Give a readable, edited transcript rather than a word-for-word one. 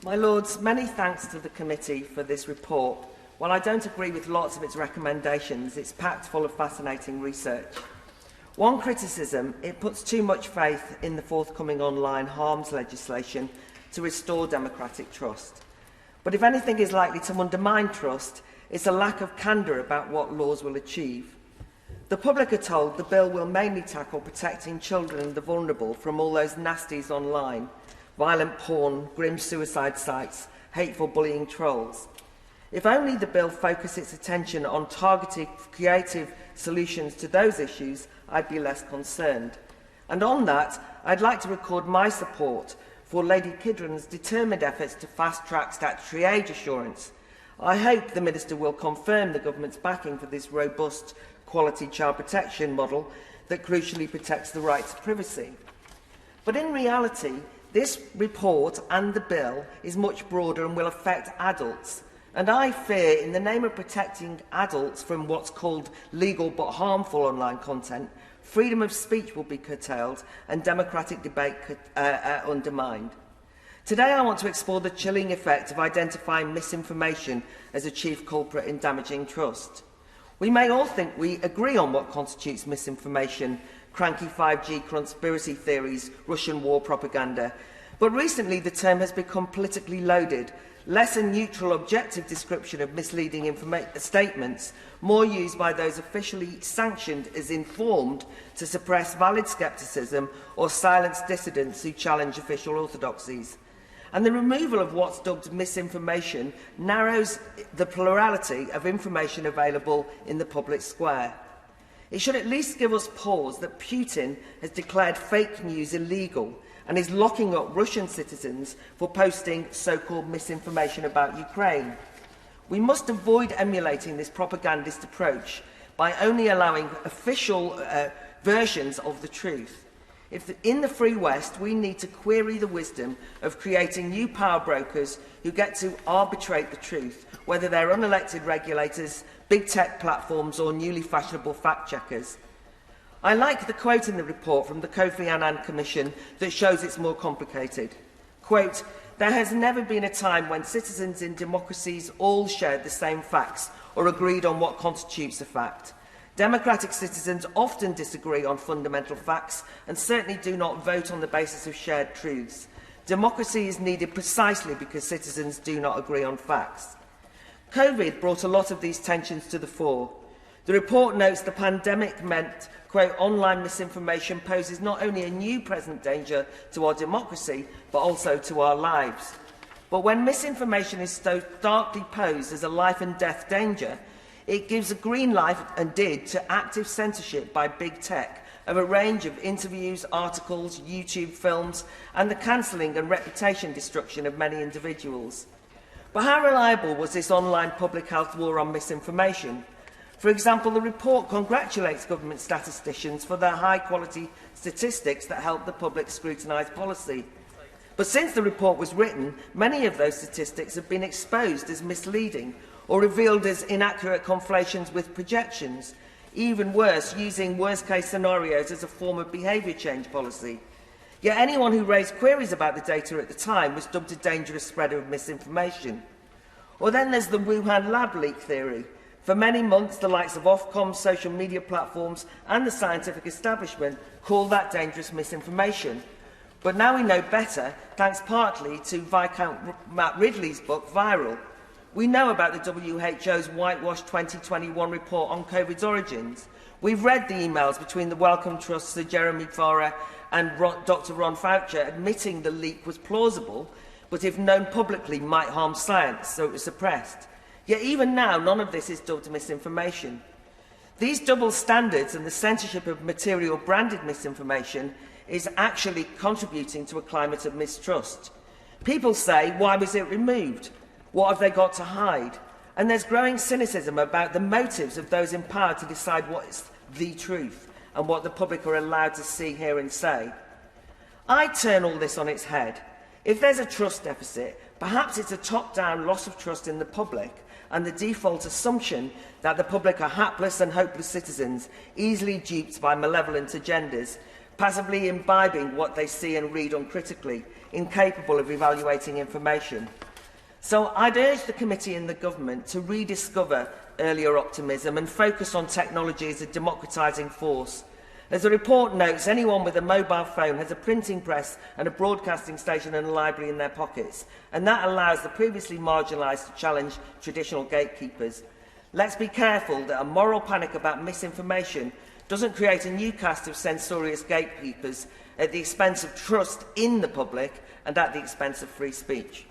My Lords, many thanks to the committee for this report. While I don't agree with lots of its recommendations, it's packed full of fascinating research. One criticism, it puts too much faith in the forthcoming online harms legislation to restore democratic trust. But if anything is likely to undermine trust, it's a lack of candour about what laws will achieve. The public are told the bill will mainly tackle protecting children and the vulnerable from all those nasties online, violent porn, grim suicide sites, hateful bullying trolls. If only the bill focused its attention on targeted, creative solutions to those issues, I'd be less concerned. And on that, I'd like to record my support for Lady Kidron's determined efforts to fast-track statutory age assurance. I hope the Minister will confirm the Government's backing for this robust quality child protection model that crucially protects the right to privacy. But in reality, this report and the bill is much broader and will affect adults. And I fear, in the name of protecting adults from what's called legal but harmful online content, freedom of speech will be curtailed and democratic debate undermined. Today I want to explore the chilling effect of identifying misinformation as a chief culprit in damaging trust. We may all think we agree on what constitutes misinformation, cranky 5G conspiracy theories, Russian war propaganda, but recently the term has become politically loaded, less a neutral, objective description of misleading statements, more used by those officially sanctioned as informed to suppress valid scepticism or silence dissidents who challenge official orthodoxies. And the removal of what's dubbed misinformation narrows the plurality of information available in the public square. It should at least give us pause that Putin has declared fake news illegal and is locking up Russian citizens for posting so-called misinformation about Ukraine. We must avoid emulating this propagandist approach by only allowing official versions of the truth. In the Free West, we need to query the wisdom of creating new power brokers who get to arbitrate the truth, whether they're unelected regulators, big tech platforms or newly fashionable fact-checkers. I like the quote in the report from the Kofi Annan Commission that shows it's more complicated. Quote, "There has never been a time when citizens in democracies all shared the same facts or agreed on what constitutes a fact. Democratic citizens often disagree on fundamental facts and certainly do not vote on the basis of shared truths. Democracy is needed precisely because citizens do not agree on facts." COVID brought a lot of these tensions to the fore. The report notes the pandemic meant, quote, "online misinformation poses not only a new present danger to our democracy, but also to our lives." But when misinformation is so darkly posed as a life and death danger, it gives a green light, and did, to active censorship by big tech of a range of interviews, articles, YouTube films, and the cancelling and reputation destruction of many individuals. But how reliable was this online public health war on misinformation? For example, the report congratulates government statisticians for their high-quality statistics that help the public scrutinise policy. But since the report was written, many of those statistics have been exposed as misleading or revealed as inaccurate conflations with projections. Even worse, using worst-case scenarios as a form of behaviour change policy. Yet anyone who raised queries about the data at the time was dubbed a dangerous spreader of misinformation. Or then there's the Wuhan lab leak theory. For many months, the likes of Ofcom, social media platforms and the scientific establishment called that dangerous misinformation. But now we know better, thanks partly to Viscount Matt Ridley's book, Viral. We know about the WHO's whitewashed 2021 report on COVID's origins. We've read the emails between the Wellcome Trust, Sir Jeremy Farrar and Dr Ron Fauci admitting the leak was plausible, but if known publicly might harm science, so it was suppressed. Yet even now, none of this is dubbed misinformation. These double standards and the censorship of material branded misinformation is actually contributing to a climate of mistrust. People say, why was it removed? What have they got to hide? And there's growing cynicism about the motives of those in power to decide what is the truth and what the public are allowed to see, hear and say. I turn all this on its head. If there's a trust deficit, perhaps it's a top-down loss of trust in the public and the default assumption that the public are hapless and hopeless citizens, easily duped by malevolent agendas, passively imbibing what they see and read uncritically, incapable of evaluating information. So I'd urge the committee and the government to rediscover earlier optimism and focus on technology as a democratising force. As the report notes, anyone with a mobile phone has a printing press and a broadcasting station and a library in their pockets, and that allows the previously marginalised to challenge traditional gatekeepers. Let's be careful that a moral panic about misinformation doesn't create a new cast of censorious gatekeepers at the expense of trust in the public and at the expense of free speech.